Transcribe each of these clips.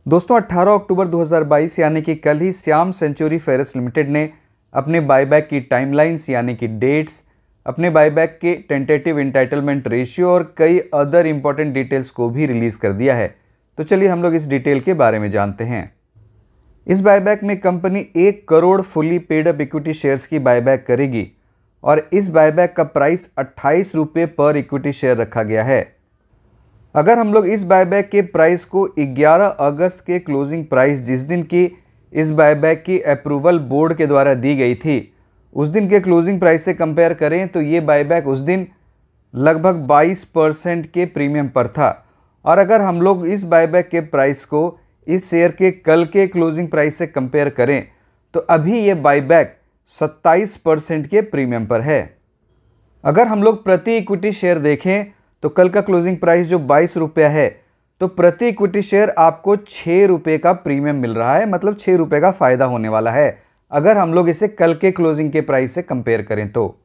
दोस्तों 18 अक्टूबर 2022 यानी कि कल ही श्याम सेंचुरी फेरस लिमिटेड ने अपने बायबैक की टाइमलाइंस यानी कि डेट्स, अपने बायबैक के टेंटेटिव इंटाइटलमेंट रेशियो और कई अदर इंपॉर्टेंट डिटेल्स को भी रिलीज कर दिया है। तो चलिए हम लोग इस डिटेल के बारे में जानते हैं। इस बायबैक में company 1 crore fully paid up equity shares की बायबैक करेगी और इस बायबैक का प्राइस 28 रुपये पर इक्विटी शेयर रखा गया है। अगर हम लोग इस बायबैक के प्राइस को 11 अगस्त के क्लोजिंग प्राइस, जिस दिन की इस बायबैक की अप्रूवल बोर्ड के द्वारा दी गई थी, उस दिन के क्लोजिंग प्राइस से कंपेयर करें तो ये बायबैक उस दिन लगभग 22% के प्रीमियम पर था। और अगर हम लोग इस बायबैक के प्राइस को इस शेयर के कल के क्लोजिंग प्राइस से कंपेयर करें तो अभी ये बायबैक 27% के प्रीमियम पर है। अगर हम लोग प्रति इक्विटी शेयर देखें तो कल का क्लोजिंग प्राइस जो 22 रुपया है, तो प्रति इक्विटी शेयर आपको 6 रुपये का प्रीमियम मिल रहा है, मतलब 6 रुपये का फायदा होने वाला है अगर हम लोग इसे कल के क्लोजिंग के प्राइस से कंपेयर करें तो।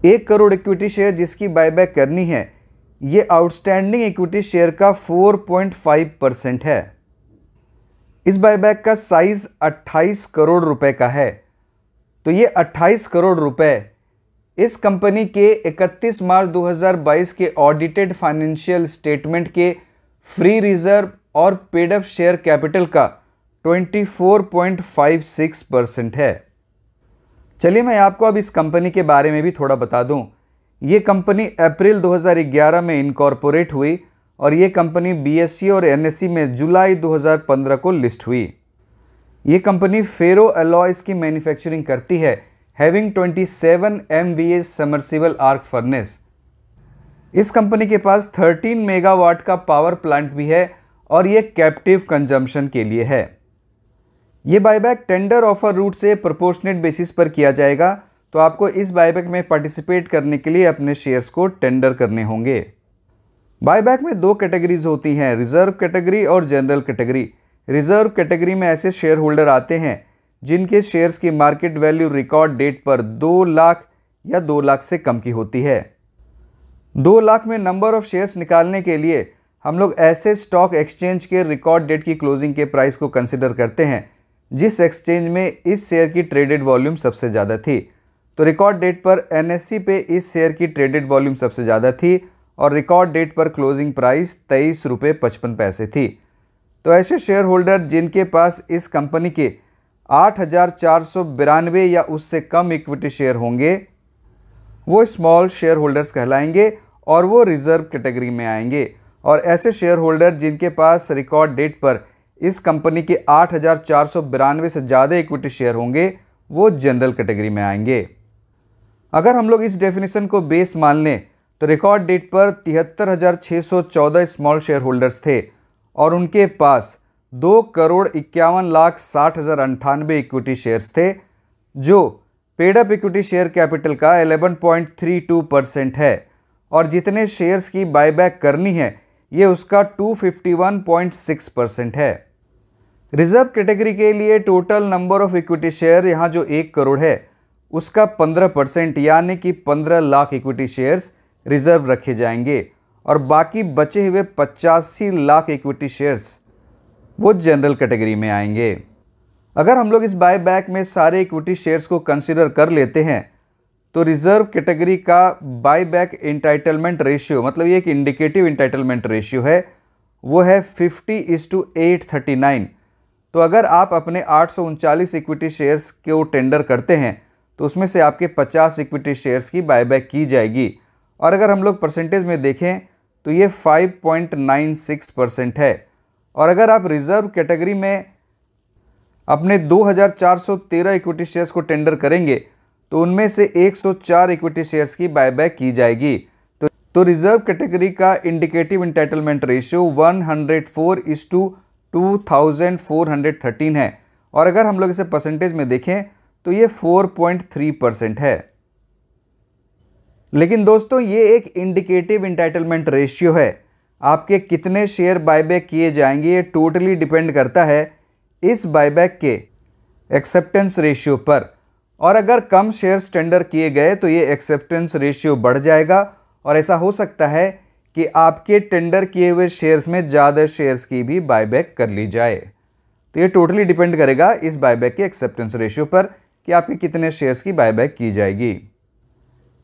1 करोड़ इक्विटी शेयर जिसकी बायबैक करनी है, ये आउटस्टैंडिंग इक्विटी शेयर का 4.5% है। इस बायबैक का साइज 28 करोड़ रुपए का है। तो ये 28 करोड़ रुपए इस कंपनी के 31 मार्च 2022 के ऑडिटेड फाइनेंशियल स्टेटमेंट के फ्री रिजर्व और पेड अप शेयर कैपिटल का 24.56% है। चलिए मैं आपको अब इस कंपनी के बारे में भी थोड़ा बता दूं। ये कंपनी अप्रैल 2011 में इनकॉर्पोरेट हुई और ये कंपनी बीएसई और एनएसई में जुलाई 2015 को लिस्ट हुई। ये कंपनी फेरो अलॉयज की मैन्युफैक्चरिंग करती है, having 27 MVA submersible arc furnace. इस कंपनी के पास 13 मेगावाट का पावर प्लांट भी है और ये कैप्टिव कंजम्पशन के लिए है। ये बायबैक टेंडर ऑफर रूट से प्रोपोर्शनेट बेसिस पर किया जाएगा, तो आपको इस बायबैक में पार्टिसिपेट करने के लिए अपने शेयर्स को टेंडर करने होंगे। बायबैक में 2 कैटेगरीज होती हैं, रिजर्व कैटेगरी और जनरल कैटेगरी। रिजर्व कैटेगरी में ऐसे शेयर होल्डर आते हैं जिनके शेयर्स की मार्केट वैल्यू रिकॉर्ड डेट पर 2 लाख या 2 लाख से कम की होती है। 2 लाख में नंबर ऑफ शेयर्स निकालने के लिए हम लोग ऐसे स्टॉक एक्सचेंज के रिकॉर्ड डेट की क्लोजिंग के प्राइस को कंसिडर करते हैं जिस एक्सचेंज में इस शेयर की ट्रेडेड वॉल्यूम सबसे ज़्यादा थी। तो रिकॉर्ड डेट पर एनएसई पे इस शेयर की ट्रेडेड वॉल्यूम सबसे ज़्यादा थी और रिकॉर्ड डेट पर क्लोजिंग प्राइस 23 रुपये 55 पैसे थी। तो ऐसे शेयर होल्डर जिनके पास इस कंपनी के 8,492 या उससे कम इक्विटी शेयर होंगे वो स्मॉल शेयर होल्डर्स कहलाएंगे और वो रिजर्व कैटेगरी में आएंगे। और ऐसे शेयर होल्डर जिनके पास रिकॉर्ड डेट पर इस कंपनी के 8,492 से ज़्यादा इक्विटी शेयर होंगे वो जनरल कैटेगरी में आएंगे। अगर हम लोग इस डेफिनेशन को बेस मान लें तो रिकॉर्ड डेट पर 73,614 स्मॉल शेयर होल्डर्स थे और उनके पास 2,51,60,098 इक्विटी शेयर्स थे, जो paid up equity share capital का 11.32% है। और जितने शेयर्स की बायबैक करनी है ये उसका 251.6% है। रिजर्व कैटेगरी के लिए total number of equity share यहाँ जो 1 करोड़ है उसका 15% यानी कि 15 लाख इक्विटी शेयर्स रिजर्व रखे जाएंगे और बाकी बचे हुए 85 लाख इक्विटी शेयर्स वो जनरल कैटेगरी में आएंगे। अगर हम लोग इस बायबैक में सारे इक्विटी शेयर्स को कंसीडर कर लेते हैं तो रिजर्व कैटेगरी का बायबैक इंटाइटलमेंट रेशियो, मतलब ये एक इंडिकेटिव इंटाइटलमेंट रेशियो है, वो है 50:839। तो अगर आप अपने 839 इक्विटी शेयर्स को टेंडर करते हैं तो उसमें से आपके 50 इक्विटी शेयर्स की बायबैक की जाएगी। और अगर हम लोग परसेंटेज में देखें तो ये 5.96% है। और अगर आप रिजर्व कैटेगरी में अपने 2,413 इक्विटी शेयर्स को टेंडर करेंगे तो उनमें से 104 इक्विटी शेयर्स की बायबैक की जाएगी। तो रिजर्व कैटेगरी का इंडिकेटिव इंटाइटलमेंट रेशियो 104:2413 है। और अगर हम लोग इसे परसेंटेज में देखें तो ये 4.3% है। लेकिन दोस्तों ये एक इंडिकेटिव इंटाइटलमेंट रेशियो है, आपके कितने शेयर बायबैक किए जाएंगे ये टोटली डिपेंड करता है इस बायबैक के एक्सेप्टेंस रेशियो पर। और अगर कम शेयर्स टेंडर किए गए तो ये एक्सेप्टेंस रेशियो बढ़ जाएगा और ऐसा हो सकता है कि आपके टेंडर किए हुए शेयर्स में ज़्यादा शेयर्स की भी बायबैक कर ली जाए। तो ये टोटली डिपेंड करेगा इस बायबैक के एक्सेप्टेंस रेशियो पर कि आपके कितने शेयर्स की बायबैक की जाएगी।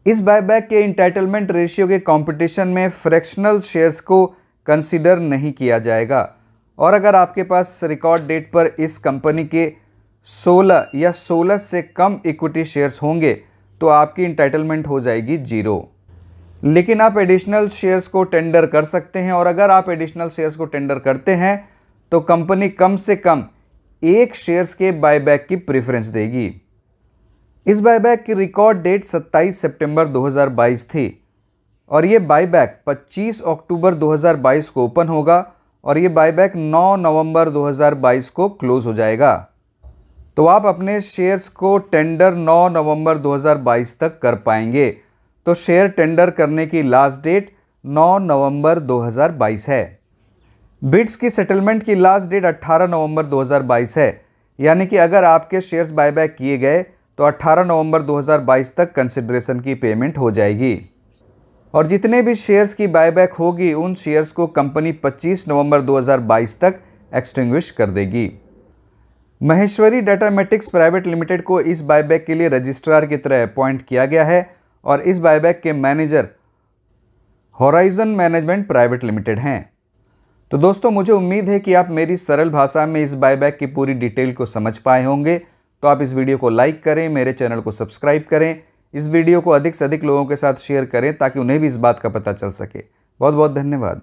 इस बायबैक के इंटाइटलमेंट रेशियो के कंपटीशन में फ्रैक्शनल शेयर्स को कंसीडर नहीं किया जाएगा और अगर आपके पास रिकॉर्ड डेट पर इस कंपनी के 16 या 16 से कम इक्विटी शेयर्स होंगे तो आपकी इंटाइटलमेंट हो जाएगी 0। लेकिन आप एडिशनल शेयर्स को टेंडर कर सकते हैं और अगर आप एडिशनल शेयर्स को टेंडर करते हैं तो कंपनी कम से कम 1 शेयर्स के बायबैक की प्रेफरेंस देगी। इस बायबैक की रिकॉर्ड डेट 27 सितंबर 2022 थी और ये बायबैक 25 अक्टूबर 2022 को ओपन होगा और ये बायबैक 9 नवंबर 2022 को क्लोज हो जाएगा। तो आप अपने शेयर्स को टेंडर 9 नवंबर 2022 तक कर पाएंगे। तो शेयर टेंडर करने की लास्ट डेट 9 नवंबर 2022 है। बिड्स की सेटलमेंट की लास्ट डेट 18 नवंबर 2022 है, यानी कि अगर आपके शेयर्स बायबैक किए गए तो 18 नवंबर 2022 तक कंसिडरेशन की पेमेंट हो जाएगी और जितने भी शेयर्स की बायबैक होगी उन शेयर्स को कंपनी 25 नवंबर 2022 तक एक्सटिंग्विश कर देगी। महेश्वरी डाटामेटिक्स प्राइवेट लिमिटेड को इस बायबैक के लिए रजिस्ट्रार की तरह अपॉइंट किया गया है और इस बायबैक के manager horizon management private limited हैं। तो दोस्तों, मुझे उम्मीद है कि आप मेरी सरल भाषा में इस बायबैक की पूरी डिटेल को समझ पाए होंगे। तो आप इस वीडियो को लाइक करें, मेरे चैनल को सब्सक्राइब करें, इस वीडियो को अधिक से अधिक लोगों के साथ शेयर करें ताकि उन्हें भी इस बात का पता चल सके। बहुत बहुत धन्यवाद।